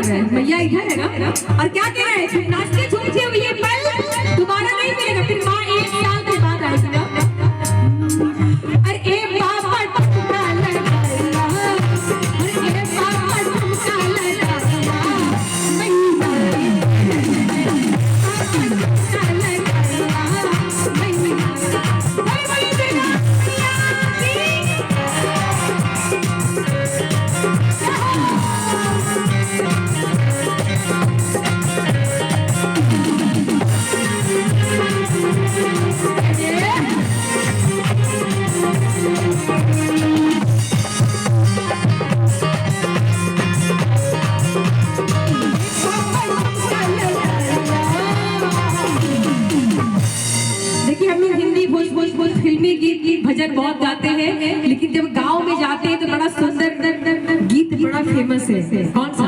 रहे हैं, मैया इधर है ना, और क्या कह रहे हैं, नाचते झूमते हुए ये पल दोबारा नहीं मिलेगा, फिर माँ 1 साल के बाद आएगी ना। अरे ए बाबा टुकड़ा लगाया, अरे ए बाबा टुकड़ा लगाया, मैया टुकड़ा लगाया, मैया बोली दुर्गा फिल्मी गीत भजन बहुत गाते हैं, लेकिन जब गांव में जाते हैं तो बड़ा सुंदर गीत बड़ा फेमस है। कौन सा?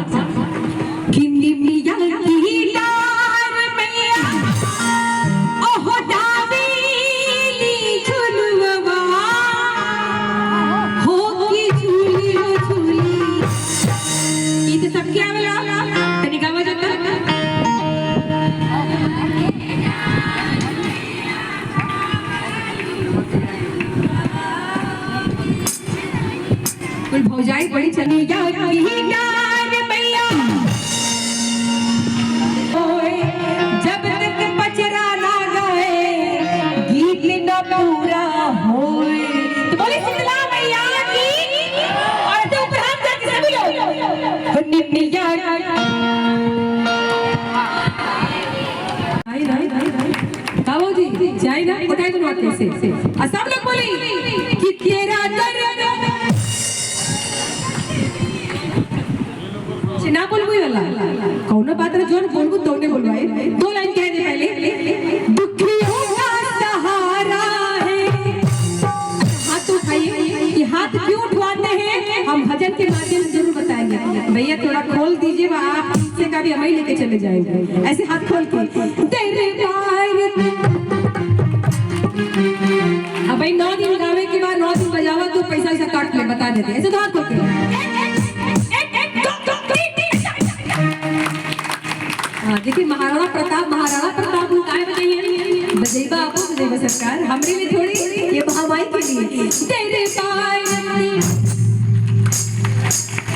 भौजाई बड़ी चली जब तक पचरा ना गए गीत न पूरा होए, तो बोले शीतला मैया की, और तो ऊपर हाथ करके सभी लोग निमिया काबू जी जाए ना, बताए तुम बात कैसे, और सब लोग बोले कि तेरा दर्द ना बोलबो वाला कौन बात रे, जोन बोलबो तो ने बोलवाए, 2 लाइन कह दे पहले, दुखियों का सहारा है। हाथ उठाइए, ये हाथ क्यों उठवाते हैं हम भजन के माध्यम से जरूर बताएंगे। भैया थोड़ा खोल दीजिए, आप से का भी हम ही लेके चले जाएंगे, ऐसे हाथ खोल के तेरे पार। अब भाई 9 दिन गावे के बाद 9 दिन बजावा तो पैसा ऐसा काट ले, बता देते ऐसे, तो हाथ खोल के देखिए। महाराणा प्रताप काय बताइए, बजेबा आपको बजेबा सरकार, हमरे में थोड़ी ये महामाई के लिए तेरे पार,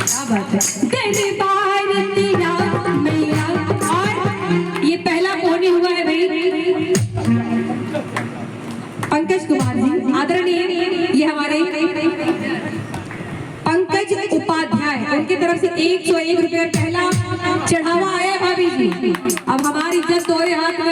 क्या बात है, तेरे पार तेरा मैया। और ये पहला मोहनी हुआ है भाई पंकज कुमार जी आदरणीय, ये हमारे पंकज उपाध्याय, उनकी तरफ से 101 रुपये पहला चढ़ावा आया भाभी जी। अब हमारी इज्जत तोरे हाथ में